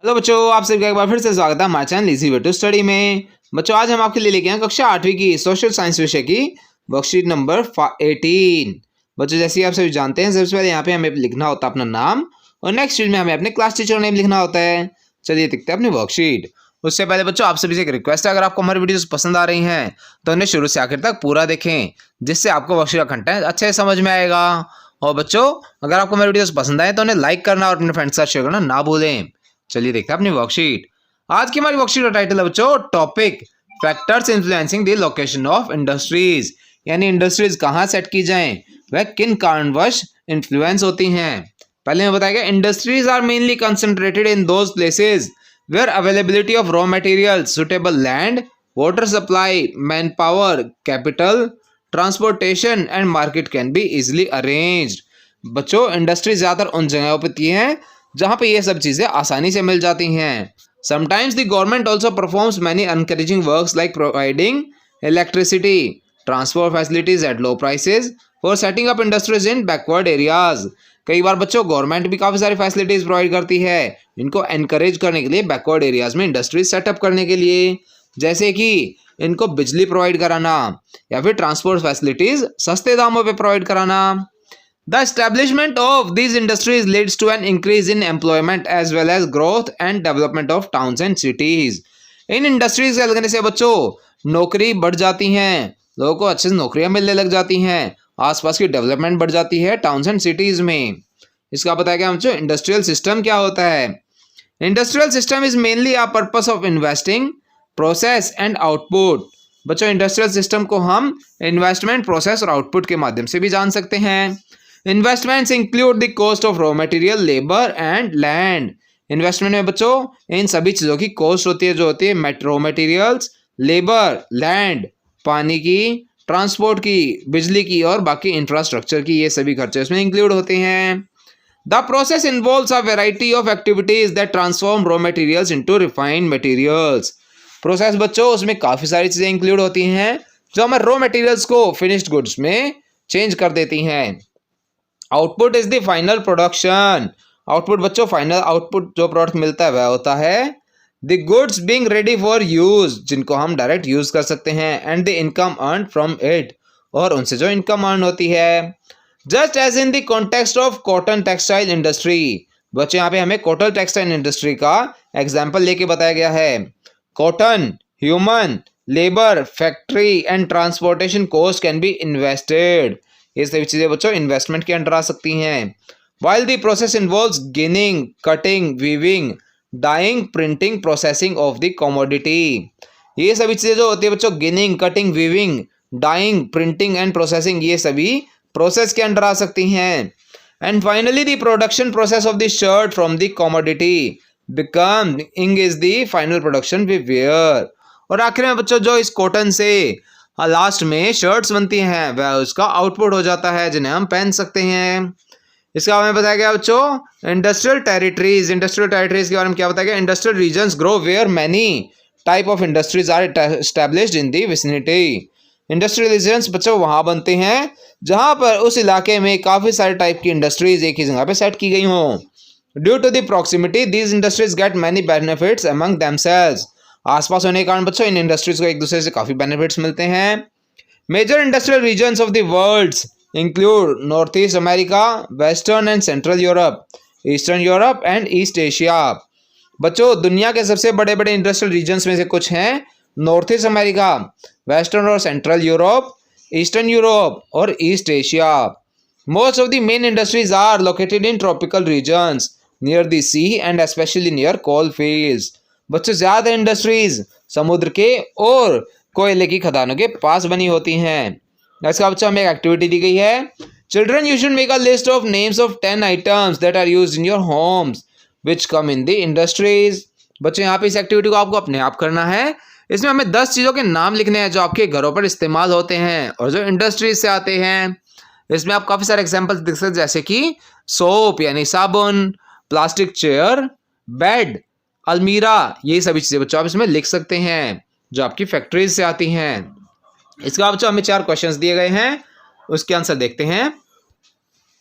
Hello बच्चों, आप सबका एक बार फिर से स्वागत है हमारे channel easy way to study में। बच्चों, आज हम आपके लिए लेके आए कक्षा 8वीं की सोशल साइंस विषय की वर्कशीट नंबर 18। बच्चों, जैसे आप सभी जानते हैं, सबसे पहले यहाँ पे हमें लिखना होता है अपना नाम और नेक्स्ट फील्ड में हमें अपने क्लास टीचर नेम लिखना होता है। चलिए देखते हैं अपनी वर्कशीट। उससे पहले बच्चों, आप सभी से एक रिक्वेस्ट है, अगर आपको हमारी वीडियोस पसंद आ रही हैं तो उन्हें शुरू से आखिर तक पूरा देखें, जिससे आपको वर्कशीट का कंटेंट अच्छे से समझ में आएगा। और बच्चों, अगर आपको हमारी वीडियोस पसंद आए तो उन्हें लाइक करना और अपने फ्रेंड्स के साथ शेयर करना ना भूलें। चलिए देखते हैं अपनी वर्कशीट। आज की हमारी वर्कशीट का टाइटल है बच्चों topic factors influencing the location of industries, यानी इंडस्ट्रीज कहाँ सेट की जाएं, वह किन कारणवश इन्फ्लुएंस होती हैं। पहले मैं बताया industries are mainly concentrated in those places where availability of raw material, suitable land, water supply, man power, capital, transportation and market can be easily arranged. बच्चों, इंडस्ट्री ज्यादातर उन जगहों पर होती हैं जहां पे ये सब चीजें आसानी से मिल जाती हैं। Sometimes the government also performs many encouraging works like providing electricity, transport facilities at low prices for setting up industries in backward areas। कई बार बच्चों गवर्नमेंट भी काफ़ी सारी फैसिलिटीज़ प्रोवाइड करती है इनको एनकरेज करने के लिए, बैकवर्ड एरियाज में इंडस्ट्रीज सेटअप करने के लिए, जैसे कि इनको बिजली प्रोवाइड कराना या फिर ट्रांसपोर्ट फैसिलिटीज़ सस्ते दामों पे प्रोवाइड कराना। The establishment of these industries leads to an increase in employment as well as growth and development of towns and cities। In industries के लगने से बच्चों नौकरी बढ़ जाती हैं, लोगों को अच्छे से नौकरियां मिलने लग जाती हैं, आसपास की डेवलपमेंट बढ़ जाती है टाउन्स एंड सिटीज में। इसका पता है क्या बच्चों, इंडस्ट्रियल सिस्टम क्या होता है। Industrial system is mainly a purpose of investing, process and output. बच्चों, इंडस्ट्रियल सिस्टम को हम इन्वेस्टमेंट, प्रोसेस और आउटपुट के माध्यम से भी जान सकते हैं। Investments include the cost of raw material, labour and land. Investment में बच्चों इन सभी चीज़ों की कॉस्ट होती है, जो होती है रॉ मटेरियल्स, लेबर, लैंड, पानी की, ट्रांसपोर्ट की, बिजली की और बाकी इंफ्रास्ट्रक्चर की, ये सभी खर्चे इसमें इंक्लूड होते हैं। The process involves a variety of activities that transform raw materials into refined materials. Process बच्चों उसमें काफ़ी सारी चीज़ें इंक्लूड होती हैं जो हमें रॉ मटेरियल्स को फिनिश्ड गुड्स में चेंज कर देती हैं। Output is the final production. Output बच्चों फाइनल आउटपुट जो प्रोडक्ट मिलता है वह होता है the goods being ready for use, जिनको हम डायरेक्ट यूज कर सकते हैं, and the income earn from it, और उनसे जो इनकम अर्न होती है। Just as in the context of cotton textile industry. बच्चों, यहाँ पे हमें कॉटन टेक्सटाइल इंडस्ट्री का एग्जाम्पल लेके बताया गया है। Cotton, human, labour, factory and transportation cost can be invested. ये सभी चीज़ें बच्चों इन्वेस्टमेंट के अंडर आ सकती हैं। While the process involves ginning, cutting, weaving, dyeing, printing, processing of the commodity. ये सभी चीज़ें जो होती है बच्चों, ginning, cutting, weaving, dyeing, printing and processing, ये सभी प्रोसेस के अंडर आ सकती हैं। And finally the production process of the shirt from the commodity becoming is the final production we wear. और आखिर में बच्चों जो इस कॉटन से लास्ट में शर्ट्स बनती हैं वह उसका आउटपुट हो जाता है, जिन्हें हम पहन सकते हैं। इसका हमें बताया गया बच्चों इंडस्ट्रियल टेरिटरीज। इंडस्ट्रियल टेरिटरीज के बारे में क्या बताया गया, industrial regions grow where many type of industries are established in the vicinity. Industrial regions बच्चों वहाँ बनते हैं जहाँ पर उस इलाके में काफ़ी सारे टाइप की इंडस्ट्रीज एक ही जगह पे सेट की गई हों। Due to the proximity these industries get many benefits among themselves. आसपास होने के कारण बच्चों इन इंडस्ट्रीज को एक दूसरे से काफ़ी बेनिफिट्स मिलते हैं। Major industrial regions of the world include north east America, western and central Europe, eastern Europe and East Asia. बच्चों, दुनिया के सबसे बड़े बड़े इंडस्ट्रियल रीजन्स में से कुछ हैं नॉर्थ ईस्ट अमेरिका, वेस्टर्न और सेंट्रल यूरोप, ईस्टर्न यूरोप और East Asia. Most of the main industries are located in tropical regions near the sea and specially near coal fields. बच्चों, ज़्यादा इंडस्ट्रीज समुद्र के और कोयले की खदानों के पास बनी होती हैं। इसका बच्चों हमें एक एक्टिविटी दी गई है। Children you should make a list of names of 10 items that are used in your homes which come in the industries. बच्चों, यहाँ पे इस एक्टिविटी को आपको अपने आप करना है। इसमें हमें 10 चीज़ों के नाम लिखने हैं जो आपके घरों पर इस्तेमाल होते हैं और जो इंडस्ट्रीज से आते हैं। इसमें आप काफ़ी सारे एग्जाम्पल्स देख सकते हैं, जैसे कि सोप यानी साबुन, प्लास्टिक चेयर, बेड, अलमीरा, ये सभी चीज़ें बच्चों आप इसमें लिख सकते हैं जो आपकी फैक्ट्रीज से आती हैं। इसके बाद बच्चों हमें 4 क्वेश्चंस दिए गए हैं, उसके आंसर देखते हैं।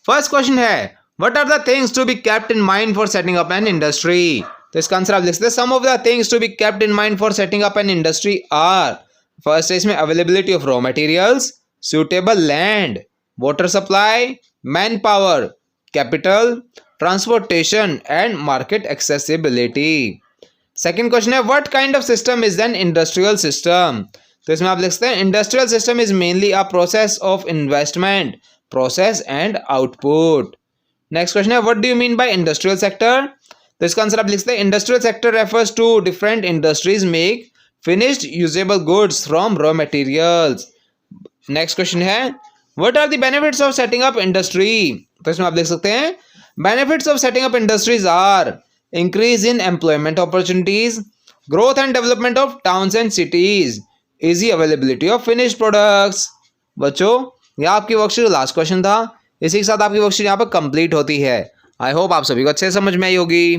फर्स्ट क्वेश्चन है, what are the things to be kept in mind for setting up an industry. तो इसका आंसर आप लिख सकते हैं some of the things to be kept in mind for setting up an industry are. First है इसमें availability of raw materials, suitable land, water supply, man power, capital, transportation and market accessibility. Second question है what kind of system is an industrial system. तो इसमें आप लिख सकते हैं industrial system is mainly a process of investment, process and output. Next question है what do you mean by industrial sector. तो इसका आंसर आप लिख सकते हैं industrial sector refers to different industries make finished usable goods from raw materials. Next question है what are the benefits of setting up industry. तो इसमें आप लिख सकते हैं benefits of setting up industries are increase in employment opportunities, growth and development of towns and cities, easy availability of finished products. बच्चों यह आपकी वर्कशीट का लास्ट क्वेश्चन था। इसी के साथ आपकी वर्कशीट यहाँ पर कंप्लीट होती है। आई होप आप सभी को अच्छे समझ में आई होगी।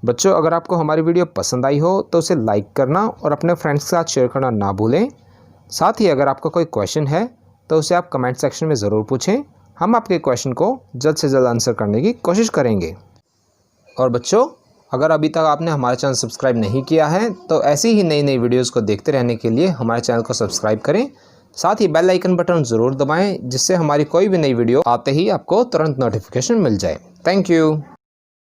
बच्चों अगर आपको हमारी वीडियो पसंद आई हो तो उसे लाइक करना और अपने फ्रेंड्स के साथ शेयर करना ना भूलें। साथ ही अगर आपका कोई क्वेश्चन है तो उसे आप कमेंट सेक्शन में ज़रूर पूछें, हम आपके क्वेश्चन को जल्द से जल्द आंसर करने की कोशिश करेंगे। और बच्चों अगर अभी तक आपने हमारा चैनल सब्सक्राइब नहीं किया है तो ऐसी ही नई नई वीडियोस को देखते रहने के लिए हमारे चैनल को सब्सक्राइब करें। साथ ही बेल आइकन बटन ज़रूर दबाएं जिससे हमारी कोई भी नई वीडियो आते ही आपको तुरंत नोटिफिकेशन मिल जाए। Thank you.